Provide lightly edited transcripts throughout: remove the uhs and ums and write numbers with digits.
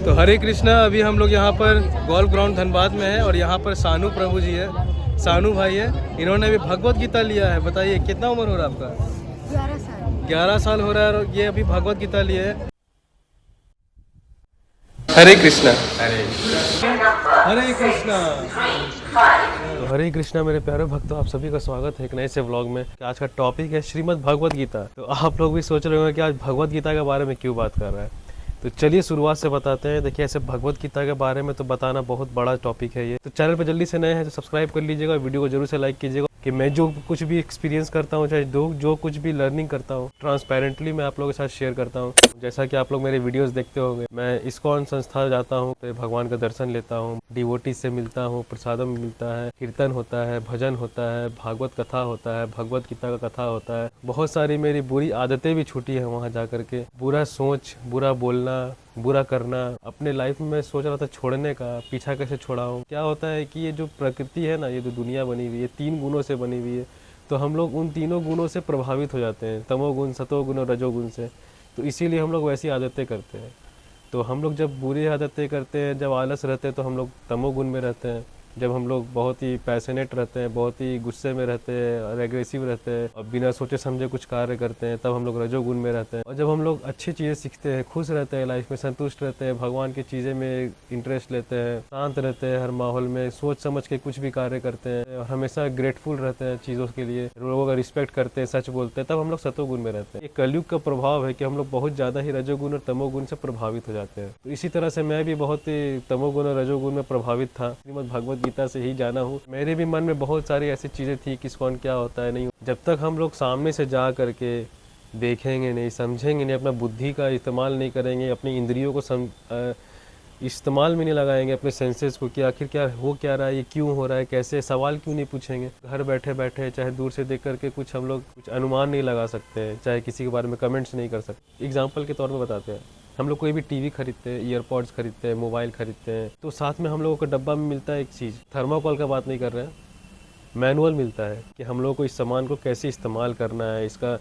तो हरे कृष्णा, अभी हम लोग यहाँ पर गोल्फ ग्राउंड धनबाद में है और यहाँ पर सानू प्रभु जी है, सानू भाई है। इन्होंने अभी भगवत गीता लिया है। बताइए कितना उम्र हो रहा है आपका? 11 साल। 11 साल हो रहा है और ये अभी भगवत गीता लिए है। हरे कृष्णा। हरे कृष्णा। तो हरे कृष्णा मेरे प्यारे भक्तों, आप सभी का स्वागत है एक नए से व्लॉग में। आज का टॉपिक है श्रीमद् भगवत गीता। तो आप लोग भी सोच रहे होंगे कि आज भगवत गीता के बारे में क्यों बात कर रहा है। तो चलिए शुरुआत से बताते हैं। देखिए, ऐसे भगवत गीता के बारे में तो बताना बहुत बड़ा टॉपिक है ये। तो चैनल पर जल्दी से नए हैं तो सब्सक्राइब कर लीजिएगा, वीडियो को जरूर से लाइक कीजिएगा कि मैं जो कुछ भी एक्सपीरियंस करता हूँ, चाहे जो कुछ भी लर्निंग करता हूँ, ट्रांसपेरेंटली मैं आप लोगों के साथ शेयर करता हूँ। जैसा कि आप लोग मेरे वीडियोस देखते होंगे, मैं इस्कॉन संस्था जाता हूँ, तो भगवान का दर्शन लेता हूँ, डिवोटी से मिलता हूँ, प्रसादम मिलता है, कीर्तन होता है, भजन होता है, भागवत कथा होता है, भगवत गीता का कथा होता है। बहुत सारी मेरी बुरी आदतें भी छूटी है वहाँ जा करके। बुरा सोच, बुरा बोलना, बुरा करना, अपने लाइफ में सोच रहा था छोड़ने का, पीछा कैसे छुड़ाऊं। क्या होता है कि ये जो प्रकृति है ना, ये जो दुनिया बनी हुई है 3 गुणों से बनी हुई है, तो हम लोग उन तीनों गुणों से प्रभावित हो जाते हैं, तमोगुण, सतोगुण और रजोगुण से। तो इसीलिए हम लोग वैसी आदतें करते हैं। तो हम लोग जब बुरी आदतें करते हैं, जब आलस रहते हैं, तो हम लोग तमोगुण में रहते हैं। जब हम लोग बहुत ही पैशनेट रहते हैं, बहुत ही गुस्से में रहते हैं और एग्रेसिव रहते हैं और बिना सोचे समझे कुछ कार्य करते हैं, तब हम लोग रजोगुण में रहते हैं। और जब हम लोग अच्छी चीज़ें सीखते हैं, खुश रहते हैं, लाइफ में संतुष्ट रहते हैं, भगवान की चीज़ें में इंटरेस्ट लेते हैं, शांत रहते हैं, हर माहौल में सोच समझ के कुछ भी कार्य करते हैं और हमेशा ग्रेटफुल रहते हैं चीज़ों के लिए, लोगों का रिस्पेक्ट करते हैं, सच बोलते हैं, तब हम लोग सतोगुण में रहते हैं। ये कलयुग का प्रभाव है कि हम लोग बहुत ज़्यादा ही रजोगुण और तमोगुण से प्रभावित हो जाते हैं। तो इसी तरह से मैं भी बहुत ही तमोगुण और रजोगुण में प्रभावित था। श्रीमद् भगवत गीता से ही जाना हूँ। मेरे भी मन में बहुत सारी ऐसी चीज़ें थी कि इस्कॉन क्या होता है, नहीं। जब तक हम लोग सामने से जा करके देखेंगे नहीं, समझेंगे नहीं, अपना बुद्धि का इस्तेमाल नहीं करेंगे, अपनी इंद्रियों को इस्तेमाल में नहीं लगाएंगे, अपने सेंसेस को, कि आखिर क्या हो क्या रहा है, ये क्यों हो रहा है, कैसे, सवाल क्यों नहीं पूछेंगे। घर बैठे बैठे चाहे दूर से देख करके कुछ हम लोग कुछ अनुमान नहीं लगा सकते, चाहे किसी के बारे में कमेंट्स नहीं कर सकते। एग्जाम्पल के तौर पर बताते हैं, हम लोग कोई भी टीवी खरीदते हैं, ईयरपॉड्स खरीदते हैं, मोबाइल खरीदते हैं, तो साथ में हम लोगों को डब्बा में मिलता है एक चीज़, थर्माकोल का बात नहीं कर रहे हैं, मैनुअल मिलता है कि हम लोगों को इस सामान को कैसे इस्तेमाल करना है, इसका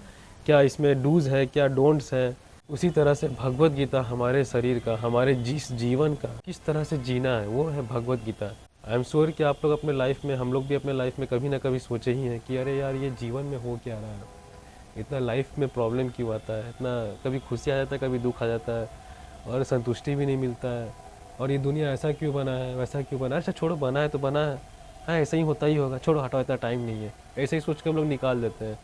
क्या इसमें डूज है, क्या डोंट्स है। उसी तरह से भगवत गीता हमारे शरीर का, हमारे जिस जीवन का किस तरह से जीना है, वो है Bhagavad Gita. I am sure कि आप लोग अपने लाइफ में, हम लोग भी अपने लाइफ में कभी ना कभी सोचे ही हैं कि अरे यार, ये जीवन में हो क्या रहा है, इतना लाइफ में प्रॉब्लम क्यों आता है, इतना कभी खुशी आ जाता है, कभी दुख आ जाता है और संतुष्टि भी नहीं मिलता है, और ये दुनिया ऐसा क्यों बना है, वैसा क्यों बना है। अच्छा छोड़ो, बना है तो बना है, हाँ ऐसा ही होता ही होगा, छोड़ो हटाओ, इतना टाइम नहीं है, ऐसे ही सोच के हम लोग निकाल देते हैं।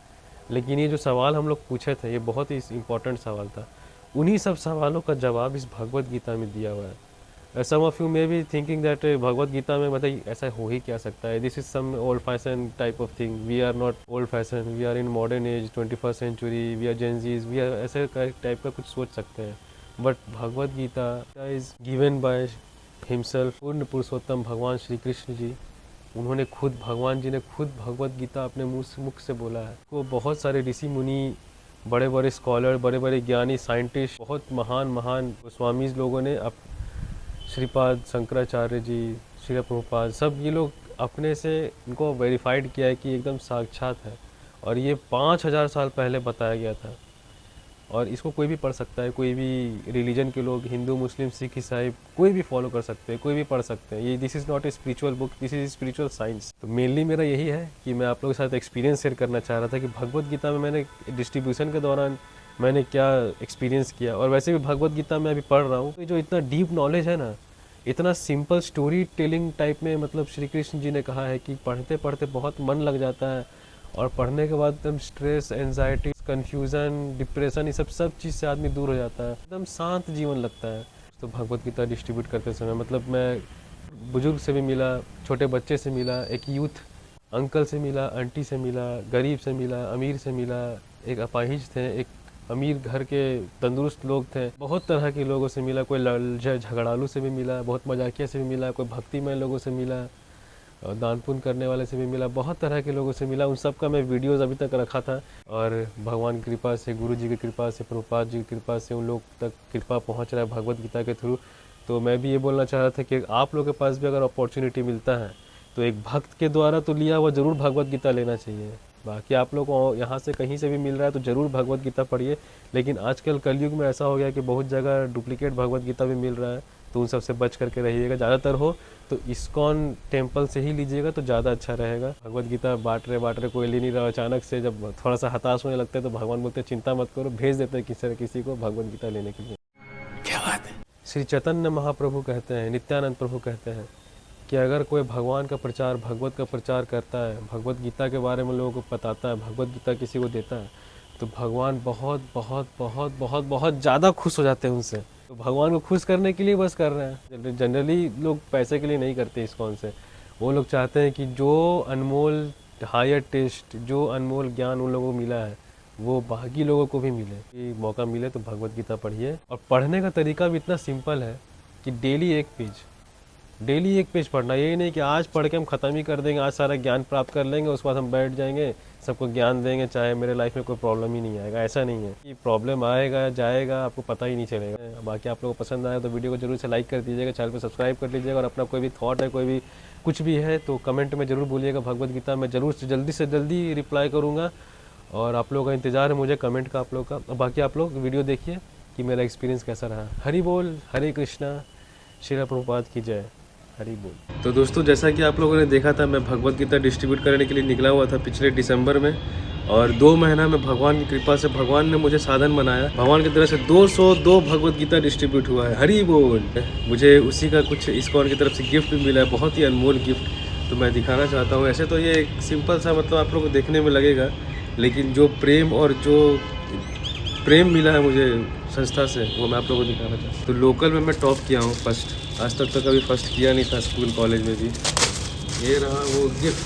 लेकिन ये जो सवाल हम लोग पूछे थे, ये बहुत ही इंपॉर्टेंट सवाल था। उन्हीं सब सवालों का जवाब इस भगवत गीता में दिया हुआ है। Some of you may be thinking that Bhagavad Gita में मतलब ऐसा हो ही क्या सकता है, this is some old fashion type of thing. We are not old fashion, we are in modern age, 21st century, we are Gen Zs, we are ऐसे type का कुछ सोच सकते हैं। But Bhagavad Gita is given by himself, पूर्ण पुरुषोत्तम भगवान श्री कृष्ण जी। उन्होंने खुद, भगवान जी ने खुद भगवत गीता अपने मुख से बोला है। वो बहुत सारे ऋषि मुनि, बड़े बड़े स्कॉलर, बड़े बड़े ज्ञानी, साइंटिस्ट, बहुत महान महान स्वामीज लोगों ने, श्रीपाद शंकराचार्य जी, श्री प्रभुपाद, सब ये लोग अपने से इनको वेरीफाइड किया है कि एकदम साक्षात है। और ये 5000 साल पहले बताया गया था और इसको कोई भी पढ़ सकता है, कोई भी रिलीजन के लोग, हिंदू, मुस्लिम, सिख, ईसाई, कोई भी फॉलो कर सकते हैं, कोई भी पढ़ सकते हैं। ये this is not a spiritual book, this is spiritual science. तो मेनली मेरा यही है कि मैं आप लोगों के साथ एक्सपीरियंस शेयर करना चाह रहा था कि भगवत गीता में मैंने डिस्ट्रीब्यूशन के दौरान मैंने क्या एक्सपीरियंस किया। और वैसे भी भगवत गीता में अभी पढ़ रहा हूँ, तो जो इतना डीप नॉलेज है ना, इतना सिंपल स्टोरी टेलिंग टाइप में, मतलब श्री कृष्ण जी ने कहा है कि पढ़ते पढ़ते बहुत मन लग जाता है और पढ़ने के बाद एकदम स्ट्रेस, एंजाइटी, कन्फ्यूज़न, डिप्रेशन, ये सब चीज़ से आदमी दूर हो जाता है, एकदम शांत जीवन लगता है। तो भगवत गीता डिस्ट्रीब्यूट करते समय मतलब मैं बुजुर्ग से भी मिला, छोटे बच्चे से मिला, एक यूथ अंकल से मिला, आंटी से मिला, गरीब से मिला, अमीर से मिला, एक अपाहिज थे, एक अमीर घर के तंदुरुस्त लोग थे, बहुत तरह के लोगों से मिला। कोई झगड़ालू से भी मिला, बहुत मजाकिया से भी मिला, कोई भक्तिमय लोगों से मिला, दान पुण्य करने वाले से भी मिला, बहुत तरह के लोगों से मिला। उन सब का मैं वीडियोज़ अभी तक रखा था और भगवान की कृपा से, गुरु जी की कृपा से, प्रभुपाद जी की कृपा से उन लोग तक कृपा पहुंच रहा है भगवत गीता के थ्रू। तो मैं भी ये बोलना चाह रहा था कि आप लोगों के पास भी अगर अपॉर्चुनिटी मिलता है तो एक भक्त के द्वारा तो लिया हुआ ज़रूर भगवत गीता लेना चाहिए। बाकी आप लोग को यहाँ से कहीं से भी मिल रहा है तो ज़रूर भगवत गीता पढ़िए। लेकिन आजकल कलयुग में ऐसा हो गया कि बहुत जगह डुप्लीकेट भगवत गीता भी मिल रहा है, तो उन सबसे बच करके रहिएगा। ज़्यादातर हो तो इस्कॉन टेम्पल से ही लीजिएगा तो ज़्यादा अच्छा रहेगा। भगवत गीता बांट रहे कोई ले नहीं रहा, अचानक से जब थोड़ा सा हताश होने लगता है तो भगवान बोलते हैं चिंता मत करो, भेज देते हैं किसी न किसी को भगवत गीता लेने के लिए। क्या बात है। श्री चैतन्य महाप्रभु कहते हैं, नित्यानंद प्रभु कहते हैं कि अगर कोई भगवान का प्रचार, भगवत का प्रचार करता है, भगवत गीता के बारे में लोगों को बताता है, भगवत गीता किसी को देता है, तो भगवान बहुत बहुत बहुत बहुत बहुत ज़्यादा खुश हो जाते हैं उनसे। तो भगवान को खुश करने के लिए बस कर रहे हैं। जनरली लोग पैसे के लिए नहीं करते इस्कॉन से। वो लोग चाहते हैं कि जो अनमोल हायर टेस्ट, जो अनमोल ज्ञान उन लोगों को मिला है वो बाकी लोगों को भी मिले। कि मौका मिले तो भगवत गीता पढ़िए। और पढ़ने का तरीका भी इतना सिंपल है कि डेली एक पेज पढ़ना। ये नहीं कि आज पढ़ के हम ख़त्म ही कर देंगे, आज सारा ज्ञान प्राप्त कर लेंगे, उसके बाद हम बैठ जाएंगे, सबको ज्ञान देंगे, चाहे मेरे लाइफ में कोई प्रॉब्लम ही नहीं आएगा। ऐसा नहीं है कि प्रॉब्लम आएगा जाएगा आपको पता ही नहीं चलेगा। बाकी आप लोगों को पसंद आया तो वीडियो को जरूर से लाइक कर दीजिएगा, चैनल को सब्सक्राइब कर लीजिएगा। और अपना कोई भी थॉट है, कोई भी कुछ भी है तो कमेंट में ज़रूर बोलिएगा भगवत गीता। मैं ज़रूर से जल्दी रिप्लाई करूँगा और आप लोगों का इंतज़ार है मुझे कमेंट का आप लोग का। और बाकी आप लोग वीडियो देखिए कि मेरा एक्सपीरियंस कैसा रहा। हरि बोल, हरे कृष्णा, श्रील प्रभुपाद की जय, हरि बोल। तो दोस्तों जैसा कि आप लोगों ने देखा था, मैं भगवत गीता डिस्ट्रीब्यूट करने के लिए निकला हुआ था पिछले दिसंबर में। और 2 महीना में भगवान की कृपा से भगवान ने मुझे साधन बनाया। भगवान की तरफ से 202 भगवत गीता डिस्ट्रीब्यूट हुआ है। हरि बोल। मुझे उसी का कुछ इस्कॉन की तरफ से गिफ्ट भी मिला है, बहुत ही अनमोल गिफ्ट। तो मैं दिखाना चाहता हूँ। ऐसे तो ये एक सिंपल सा मतलब आप लोग को देखने में लगेगा, लेकिन जो प्रेम और जो प्रेम मिला है मुझे संस्था से वो मैं आप लोगों को दिखाना चाहता हूँ। तो लोकल में मैं टॉप किया हूँ फर्स्ट। आज तक तो कभी फर्स्ट किया नहीं था स्कूल कॉलेज में भी। ये रहा वो गिफ्ट।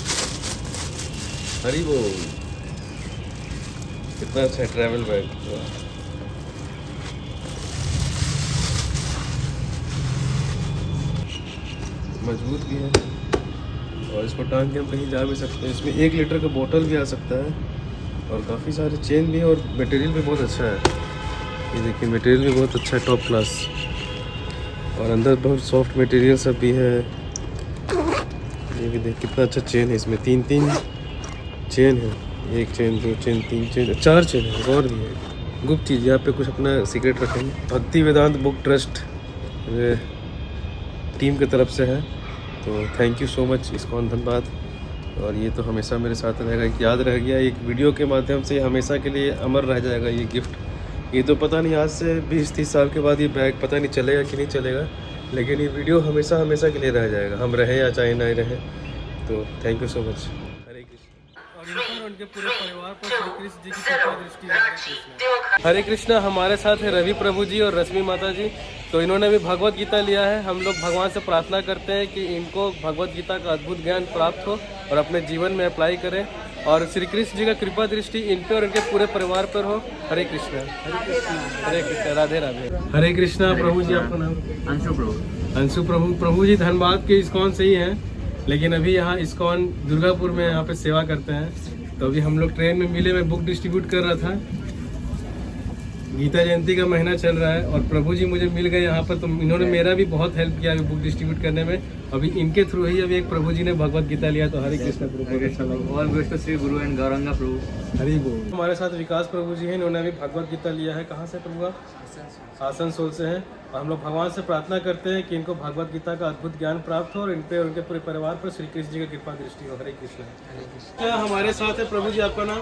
हरि बोल। कितना अच्छा ट्रैवल बैग, मजबूत भी है और इसको टांग के हम कहीं जा भी सकते हैं। इसमें 1 लीटर का बोतल भी आ सकता है और काफ़ी सारे चेन भी है और मटेरियल भी बहुत अच्छा है। ये देखिए मटेरियल भी बहुत अच्छा है, टॉप क्लास। और अंदर बहुत सॉफ्ट मटेरियल सब भी है। ये भी देख कितना अच्छा चेन है। इसमें 3 चेन है, 1 चेन 2 चेन 3 चेन 4 चेन है और भी है। गुप्त चीज़ यहाँ पे कुछ अपना सीक्रेट रखेंगे। भक्ति वेदांत बुक ट्रस्ट टीम की तरफ से है, तो thank you so much ISKCON, धन्यवाद। और ये तो हमेशा मेरे साथ रहेगा, एक याद रह गया, एक वीडियो के माध्यम से हमेशा के लिए अमर रह जाएगा ये गिफ्ट। ये तो पता नहीं आज से 20-30 साल के बाद ये बैग पता नहीं चलेगा कि नहीं चलेगा, लेकिन ये वीडियो हमेशा के लिए रह जाएगा, हम रहे या चाहे नहीं रहे। तो थैंक यू सो मच। हरे कृष्ण। और इन पर उनके पूरे परिवार पर श्री कृष्ण जी की कृपा दृष्टि। हरे कृष्णा। हमारे साथ है रवि प्रभु जी और रश्मि माता जी। तो इन्होंने भी भगवत गीता लिया है। हम लोग भगवान से प्रार्थना करते हैं कि इनको भगवत गीता का अद्भुत ज्ञान प्राप्त हो और अपने जीवन में अप्लाई करें और श्री कृष्ण जी का कृपा दृष्टि इन पे और इनके पूरे परिवार पर हो। हरे कृष्णा। हरे कृष्णा। राधे राधे। हरे कृष्णा। प्रभु जी आपका नाम? अंशु प्रभु। प्रभु जी धनबाद के इस्कॉन से ही हैं, लेकिन अभी यहाँ इस्कॉन दुर्गापुर में यहाँ पे सेवा करते हैं। तो अभी हम लोग ट्रेन में मिले, मैं बुक डिस्ट्रीब्यूट कर रहा था। गीता जयंती का महीना चल रहा है और प्रभु जी मुझे मिल गए यहाँ पर। तो इन्होंने मेरा भी बहुत हेल्प किया अभी बुक डिस्ट्रीब्यूट करने में। अभी इनके थ्रू ही अभी एक प्रभु जी ने भगवत गीता लिया। तो हरे कृष्ण प्रभु। अच्छा लगा। और विष्णु श्री गुरु एंड गौरंगा प्रभु। हरि बोल। हमारे साथ विकास प्रभु जी हैं, इन्होंने अभी भगवत गीता लिया है। कहाँ से प्रभु? आसनसोल से हैं। और हम लोग भगवान से प्रार्थना करते हैं कि इनको भगवत गीता का अद्भुत ज्ञान प्राप्त हो और इन पे और उनके पूरे परिवार पर श्री कृष्ण जी की कृपा दृष्टि हो। हरे कृष्ण। क्या हमारे साथ है प्रभु जी? आपका नाम?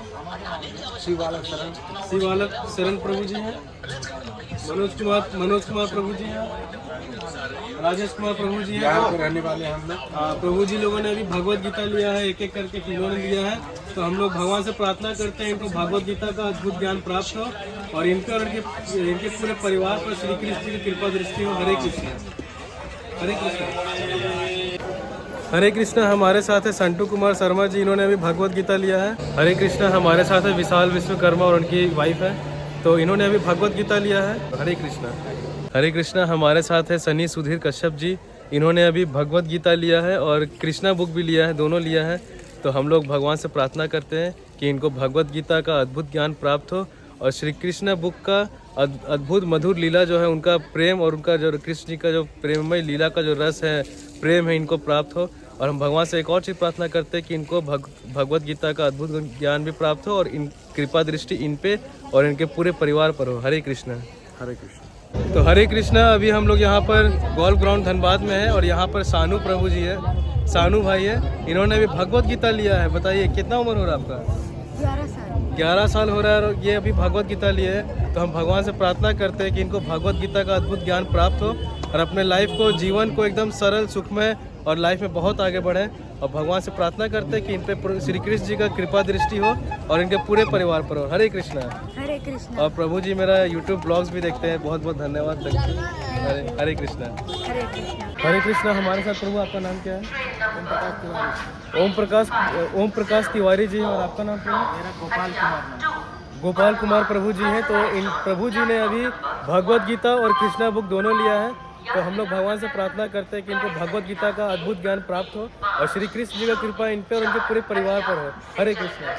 शिवालक शरण। शिवालक शरण प्रभु जी हैं। मनोज कुमार प्रभु जी हैं। राजेश कुमार प्रभु जी हैं। रहने वाले हम लोग। प्रभु जी लोगों ने अभी भगवत गीता लिया है, एक करके किन्होंने लिया है। तो हम लोग भगवान से प्रार्थना करते हैं इनको भगवत गीता का अद्भुत ज्ञान प्राप्त हो और इनके और इनके पूरे परिवार पर श्री कृष्ण जी की कृपा दृष्टि हो। हरे कृष्ण। हरे कृष्ण। हरे कृष्ण। हमारे साथ है संटू कुमार शर्मा जी, इन्होंने अभी भगवत गीता लिया है। हरे कृष्ण। हमारे साथ है विशाल विश्वकर्मा और उनकी वाइफ है, तो इन्होंने अभी भगवत गीता लिया है। हरे कृष्ण। हरे कृष्ण। हमारे साथ है सनी सुधीर कश्यप जी, इन्होंने अभी भगवत गीता लिया है और कृष्णा बुक भी लिया है, दोनों लिया है। तो हम लोग भगवान से प्रार्थना करते हैं कि इनको भगवत गीता का अद्भुत ज्ञान प्राप्त हो और श्री कृष्ण बुक का अद्भुत मधुर लीला जो है, उनका प्रेम और उनका जो कृष्ण जी का जो प्रेममय लीला का जो रस है, प्रेम है, इनको प्राप्त हो। और हम भगवान से एक और चीज़ प्रार्थना करते हैं कि इनको भगवत गीता का अद्भुत ज्ञान भी प्राप्त हो और इन कृपा दृष्टि इन पे और इनके पूरे परिवार पर हो। हरे कृष्ण। हरे कृष्ण। तो हरे कृष्णा, अभी हम लोग यहाँ पर गोल्फ ग्राउंड धनबाद में है और यहाँ पर सानू प्रभु जी है, सानू भाई है। इन्होंने अभी भगवत गीता लिया है। बताइए कितना उम्र हो रहा है आपका? 11 साल। 11 साल हो रहा है और ये अभी भगवत गीता लिए है। तो हम भगवान से प्रार्थना करते हैं कि इनको भगवत गीता का अद्भुत ज्ञान प्राप्त हो और अपने लाइफ को, जीवन को एकदम सरल, सुखमय और लाइफ में बहुत आगे बढ़े। और भगवान से प्रार्थना करते हैं कि इन पे श्री कृष्ण जी का कृपा दृष्टि हो और इनके पूरे परिवार पर हो। हरे कृष्णा। हरे कृष्णा। और प्रभु जी मेरा यूट्यूब ब्लॉग्स भी देखते हैं। बहुत बहुत धन्यवाद। हरे कृष्णा। हरे कृष्णा। हरे कृष्णा। हमारे साथ प्रभु, आपका नाम क्या है? ओम प्रकाश तिवारी जी। और आपका नाम प्रभु? मेरा गोपाल कुमार। गोपाल कुमार प्रभु जी हैं। तो इन प्रभु जी ने अभी भगवत गीता और कृष्णा बुक दोनों लिया है। तो हम लोग भगवान से प्रार्थना करते हैं कि इनको भगवत गीता का अद्भुत ज्ञान प्राप्त हो और श्री कृष्ण जी का कृपा इन पर और उनके पूरे परिवार पर हो। हरे कृष्णा।